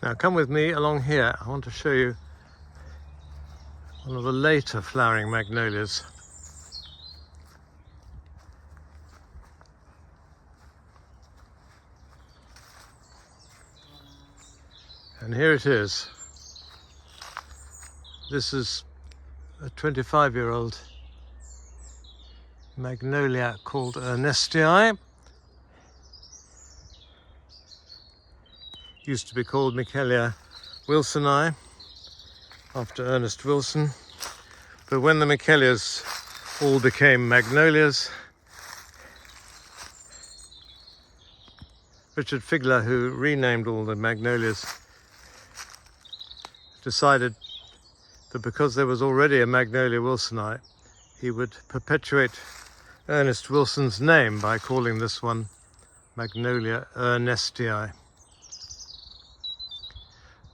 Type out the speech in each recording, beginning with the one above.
Now come with me along here. I want to show you one of the later flowering magnolias. And here it is. This is a 25-year-old magnolia called Ernesti. Used to be called Magnolia Wilsoni after Ernest Wilson. But when the Michelias all became magnolias, Richard Figler, who renamed all the magnolias, decided that because there was already a Magnolia Wilsoni, he would perpetuate Ernest Wilson's name by calling this one Magnolia Ernesti.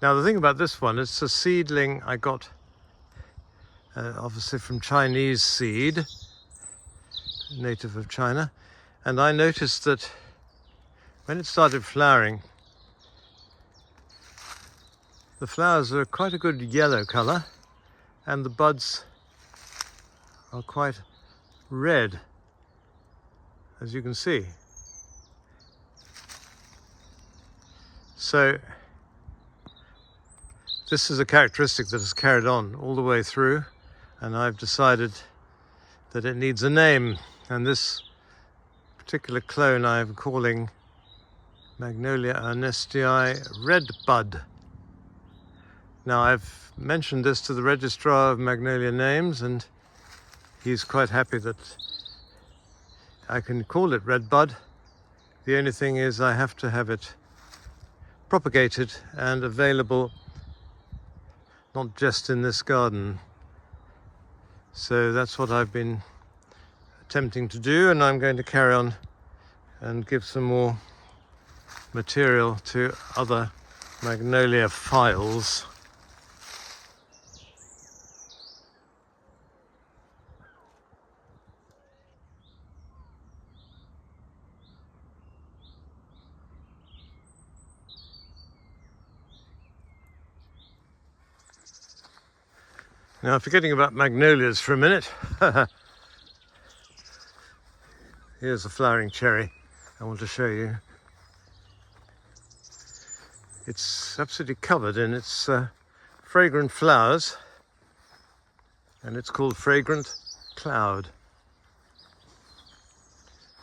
Now the thing about this one, it's a seedling I got obviously from Chinese seed, native of China, and I noticed that when it started flowering, the flowers are quite a good yellow colour and the buds are quite red, as you can see. So this is a characteristic that has carried on all the way through, and I've decided that it needs a name, and this particular clone I'm calling Magnolia Ernesti Red Bud. Now I've mentioned this to the registrar of magnolia names, and he's quite happy that I can call it Red Bud. The only thing is I have to have it propagated and available not just in this garden. So that's what I've been attempting to do, and I'm going to carry on and give some more material to other magnolia files. Now, forgetting about magnolias for a minute, here's a flowering cherry I want to show you. It's absolutely covered in its fragrant flowers, and it's called Fragrant Cloud.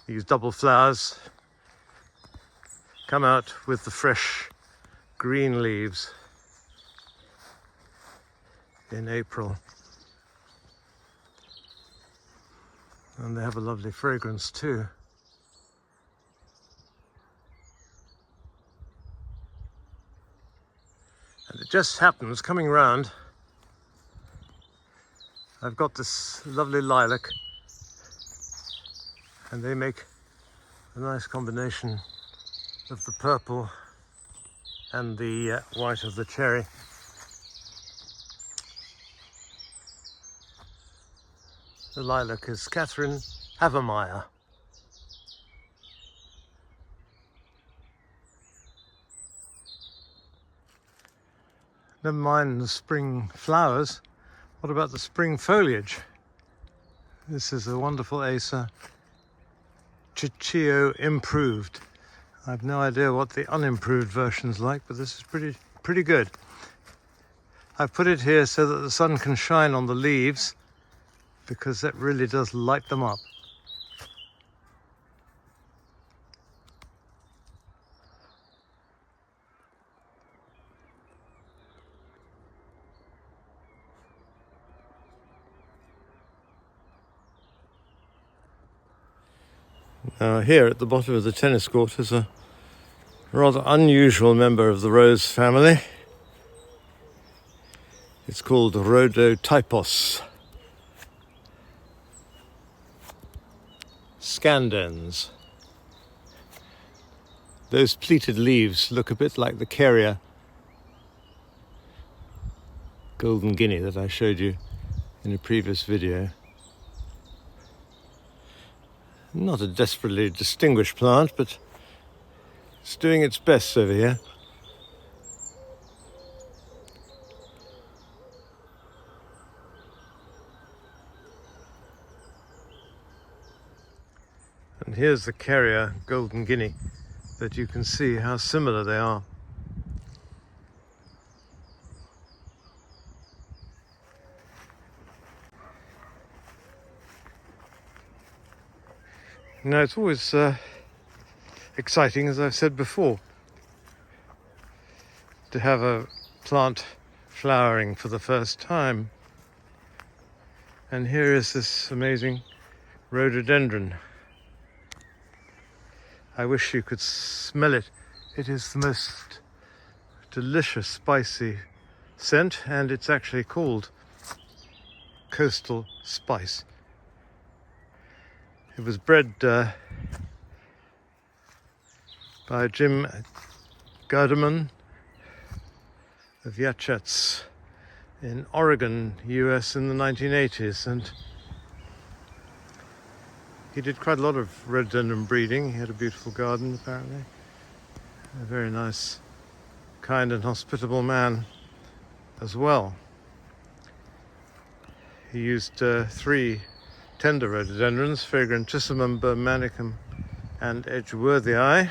These double flowers come out with the fresh green leaves in April, and they have a lovely fragrance too. And it just happens, coming round, I've got this lovely lilac, and they make a nice combination of the purple and the white of the cherry. The lilac is Catherine Havermeyer. Never mind the spring flowers, what about the spring foliage? This is a wonderful Acer Ciccio improved. I've no idea what the unimproved version's like, but this is pretty good. I've put it here so that the sun can shine on the leaves, because that really does light them up. Now here at the bottom of the tennis court is a rather unusual member of the rose family. It's called rhododendrons. Scandens. Those pleated leaves look a bit like the carrier golden guinea that I showed you in a previous video. Not a desperately distinguished plant, but it's doing its best over here. And here's the carrier golden guinea, that you can see how similar they are. Now it's always exciting, as I've said before, to have a plant flowering for the first time. And here is this amazing rhododendron. I wish you could smell it. It is the most delicious, spicy scent, and it's actually called coastal spice. It was bred by Jim Garderman of Yachats in Oregon, US in the 1980s, and he did quite a lot of rhododendron breeding. He had a beautiful garden, apparently. A very nice, kind and hospitable man as well. He used 3 tender rhododendrons, Fragrantissimum, Bermanicum and Edgeworthii,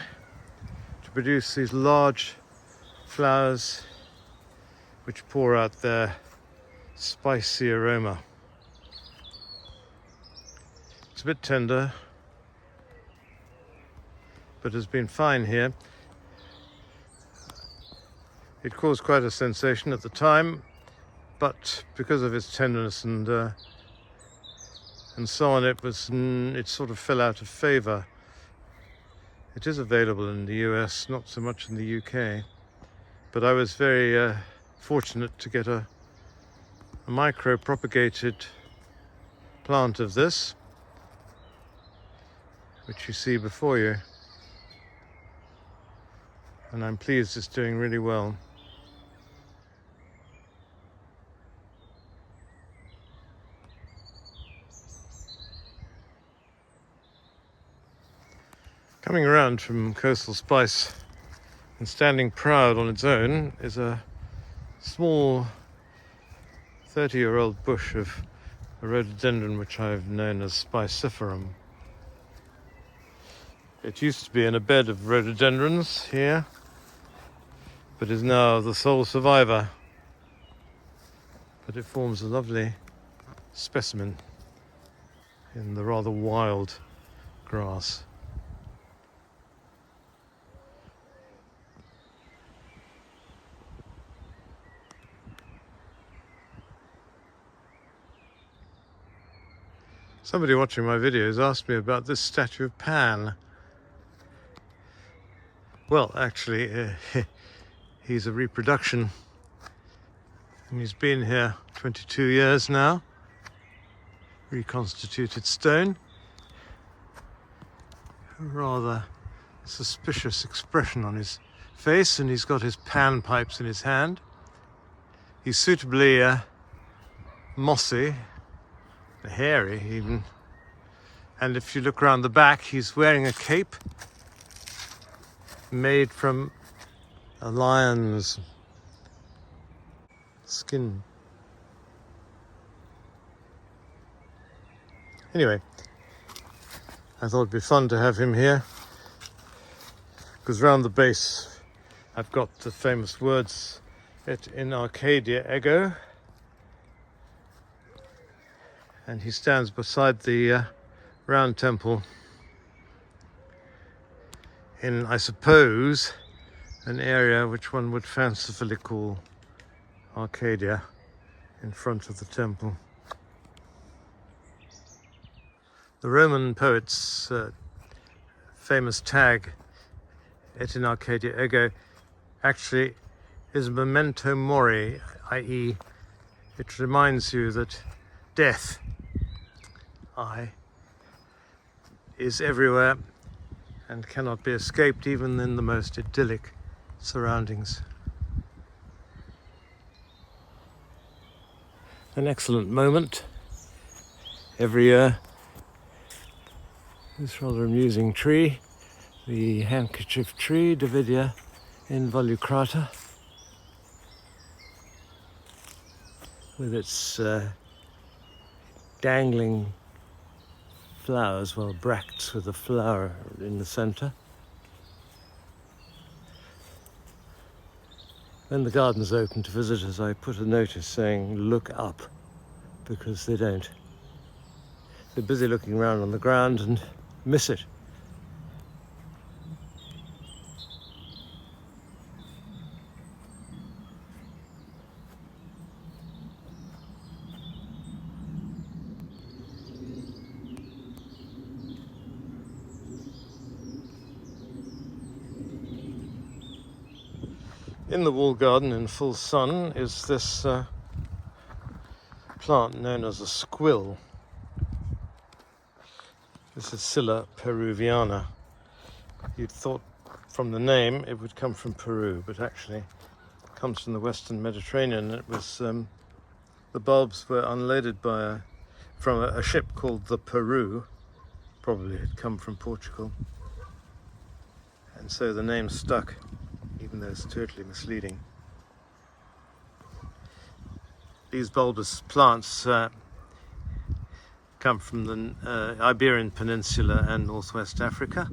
to produce these large flowers which pour out their spicy aroma. It's a bit tender, but has been fine here. It caused quite a sensation at the time, but because of its tenderness and so on, it sort of fell out of favour. It is available in the US, not so much in the UK, but I was very fortunate to get a micro-propagated plant of this, which you see before you, and I'm pleased it's doing really well. Coming around from Coastal Spice and standing proud on its own is a small 30-year-old bush of a rhododendron which I've known as Spiciferum. It used to be in a bed of rhododendrons here, but is now the sole survivor. But it forms a lovely specimen in the rather wild grass. Somebody watching my videos asked me about this statue of Pan. Well, actually, he's a reproduction, and he's been here 22 years now. Reconstituted stone. A rather suspicious expression on his face, and he's got his pan pipes in his hand. He's suitably mossy, hairy even, and if you look around the back, he's wearing a cape made from a lion's skin. Anyway, I thought it'd be fun to have him here, because round the base I've got the famous words, "Et in Arcadia ego," and he stands beside the round temple in, I suppose, an area which one would fancifully call Arcadia, in front of the temple. The Roman poet's famous tag, "Et in Arcadia ego," actually is memento mori, i.e. it reminds you that death, I, is everywhere and cannot be escaped even in the most idyllic surroundings. An excellent moment every year. This rather amusing tree, the handkerchief tree, Davidia involucrata, with its dangling flowers, well, bracts with a flower in the centre. When the garden's open to visitors, I put a notice saying, "Look up," because they don't. They're busy looking around on the ground and miss it. In the wall garden in full sun is this plant known as a squil. This is Scilla peruviana. You'd thought from the name it would come from Peru, but actually it comes from the Western Mediterranean. It was the bulbs were unloaded from a ship called the Peru. Probably had come from Portugal, and so the name stuck, even though it's totally misleading. These bulbous plants come from the Iberian Peninsula and Northwest Africa.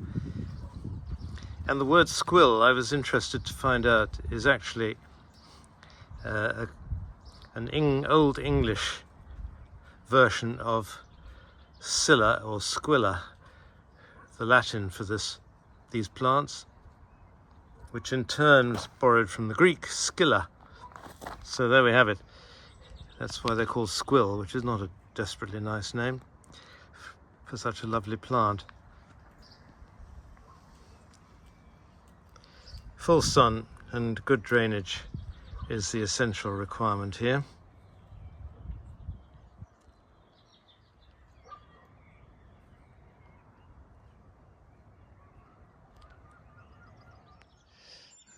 And the word squil, I was interested to find out, is actually an Old English version of Scilla or Squilla, the Latin for these plants, which in turn was borrowed from the Greek Scylla. So there we have it. That's why they're called squil, which is not a desperately nice name for such a lovely plant. Full sun and good drainage is the essential requirement here.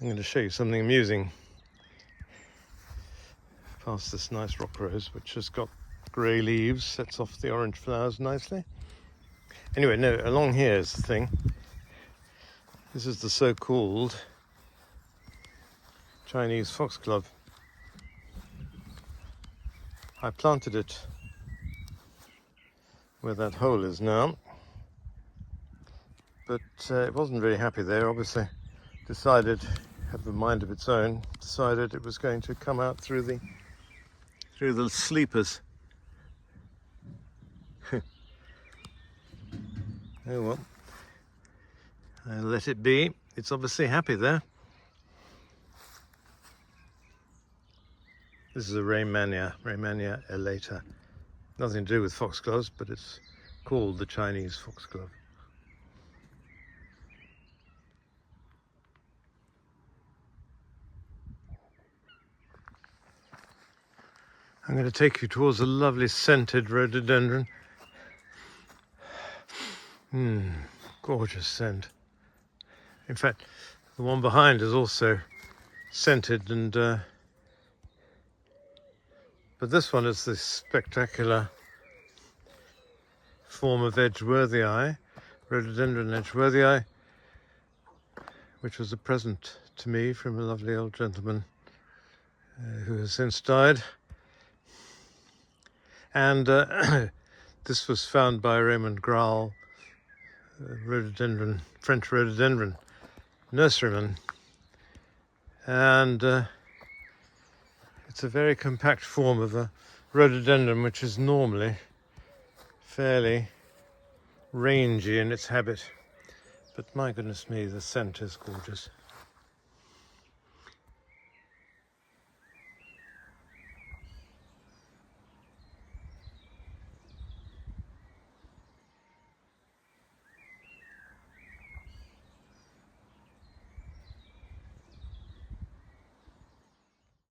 I'm going to show you something amusing. Past this nice rock rose, which has got grey leaves, sets off the orange flowers nicely. Anyway, no, along here is the thing. This is the so-called Chinese foxglove. I planted it where that hole is now, but it wasn't very happy there. Obviously decided, had a mind of its own, decided it was going to come out through the sleepers. Oh well, I'll let it be. It's obviously happy there. This is a Raymania elata. Nothing to do with foxgloves, but it's called the Chinese foxglove. I'm going to take you towards a lovely scented rhododendron. Gorgeous scent. In fact, the one behind is also scented, and but this one is the spectacular form of Edgeworthii, rhododendron Edgeworthii, which was a present to me from a lovely old gentleman who has since died. And this was found by Raymond Grau, French rhododendron nurseryman, and it's a very compact form of a rhododendron, which is normally fairly rangy in its habit. But my goodness me, the scent is gorgeous.